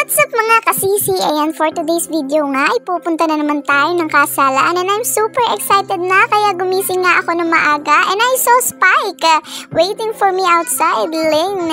What's up mga kasisi? Ayan, for today's video nga, ipupunta na naman tayo ng kasalaan and I'm super excited na kaya gumising nga ako ng maaga and I saw Spike waiting for me outside, Ling.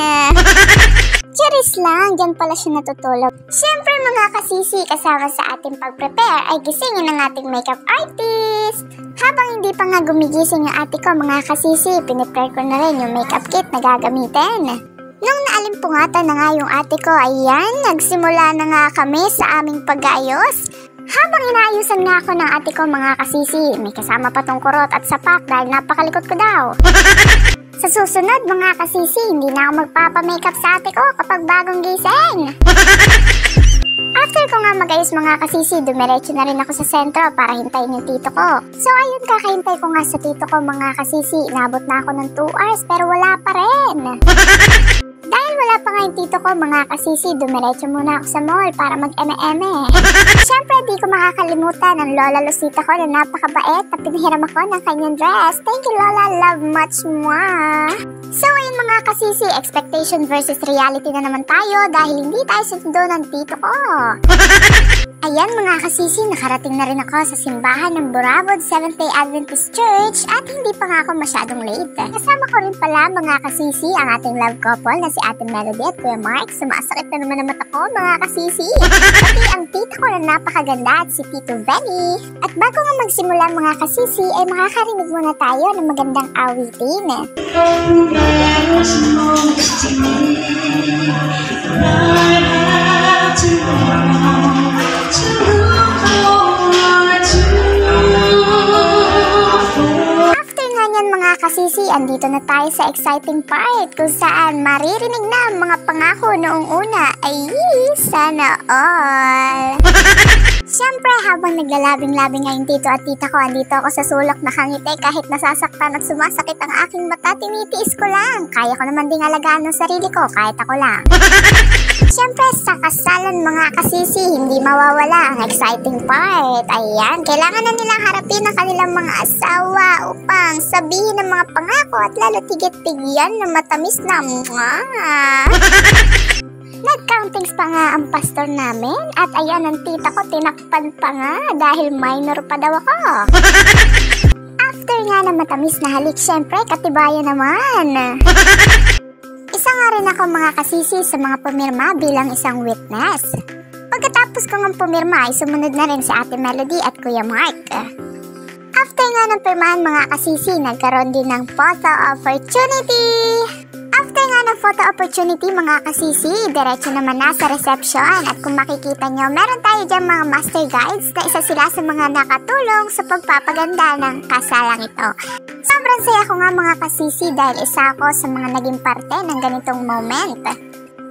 Charis lang, dyan pala siya natutulog. Siyempre mga kasisi, kasama sa ating pag-prepare ay gisingin ng ating makeup artist. Habang hindi pa nga gumigising yung ate ko mga kasisi, piniprepare ko na rin yung makeup kit na gagamitin. Nung naalimpungatan na nga yung ate ko, ayan, nagsimula na nga kami sa aming pag-aayos. Habang inaayusan nga ako ng ate ko mga kasisi, may kasama pa tong kurot at sapak dahil napakalikot ko daw. Sa susunod mga kasisi, hindi na ako magpapamakeup sa ate ko kapag bagong gising. After ko nga mag-ayos mga kasisi, dumiretso na rin ako sa sentro para hintayin yung tito ko. So ayun, kakahintay ko nga sa tito ko mga kasisi. Inabot na ako ng 2 hours pero wala pa rin. Dahil wala pa nga yung tito ko mga kasisi, dumiretso muna ako sa mall para mag-eme-eme. Siyempre di ko makakalimutan ang Lola Lucita ko na napakabait na pinahiram ako ng kanyang dress. Thank you Lola, love much more. So ayun mga kasisi, expectation versus reality na naman tayo dahil hindi tayo sundo ng tito ko. Ayan mga kasisi, nakarating na rin ako sa simbahan ng Burabod Seventh-day Adventist Church at hindi pa nga ako masyadong late. Kasama ko rin pala mga kasisi ang ating love couple na si Ate Melody at Kuya Mark. Sumasakit na naman ang mata ko mga kasisi. Pati ang tita ko na napakaganda at si Tito Benny. At bago nga magsimula mga kasisi ay makakarinig muna tayo ng magandang awitin. Kasisi, andito na tayo sa exciting part kung saan maririnig na ang mga pangako noong una. Ay, sana all! Siyempre, habang naglalabing-labing nga yung tito at tita ko, andito ako sa sulok nakangiti kahit nasasaktan at sumasakit ang aking mata, tinitiis ko lang. Kaya ko naman ding alagaan ng sarili ko kahit ako lang. Siyempre, sa kasalan mga kasisi, hindi mawawala ang exciting part. Ayan, kailangan na nilang harapin ang kanilang mga asawa upang sabihin ng mga pangako at lalo tigit-tigyan na matamis na Nag-countings pa nga ang pastor namin at ayan ang tita ko tinakpan pa nga dahil minor pa daw ako. After nga na matamis na halik, syempre katibayan naman. Isa nga rin ako mga kasisi sa mga pumirma bilang isang witness. Pagkatapos ko ng pumirma ay sumunod na rin si Ate Melody at Kuya Mark. After nga ng pirmahan mga kasisi, nagkaroon din ng photo opportunity. After nga ng photo opportunity mga kasisi, diretso naman na sa reception at kung makikita nyo, meron tayo dyan mga master guides na isa sila sa mga nakatulong sa pagpapaganda ng kasalang ito. Sobrang saya ko nga mga kasisi dahil isa ako sa mga naging parte ng ganitong moment.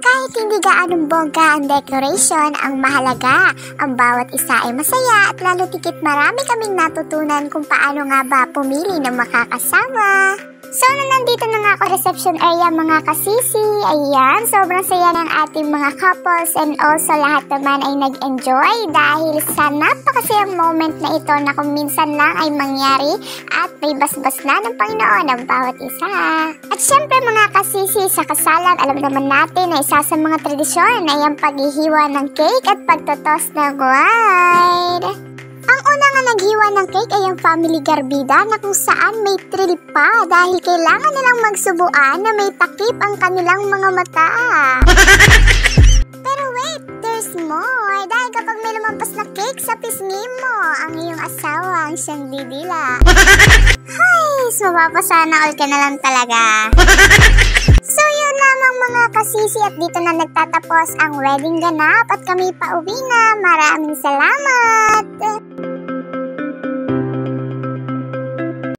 Kahit hindi gaanong bongga ang decoration, ang mahalaga, ang bawat isa ay masaya at lalo tikit marami kaming natutunan kung paano nga ba pumili ng makakasama. So, nandito na nga ako reception area mga kasisi. Ayan, sobrang saya ng ating mga couples and also lahat naman ay nag-enjoy dahil sa napakasayang moment na ito na kung minsan lang ay mangyari at may basbas na ng Panginoon ang bawat isa. At syempre mga kasisi, sa kasalan alam naman natin na isa sa mga tradisyon ay ang paghihiwa ng cake at pagtotos ng wine. Ang una nga naghiwa ng cake ay ang family Garbida na kung saan may thrill pa dahil kailangan nilang magsubuan na may takip ang kanilang mga mata. Pero wait, there's more. Dahil kapag may lumampas na cake sa pisngi mo, ang iyong asawa ang siyang didila. Hay, mapapasana all ka na lang talaga. So yun lamang mga kasisi at dito na nagtatapos ang wedding ganap at kami pauwi na. Maraming salamat!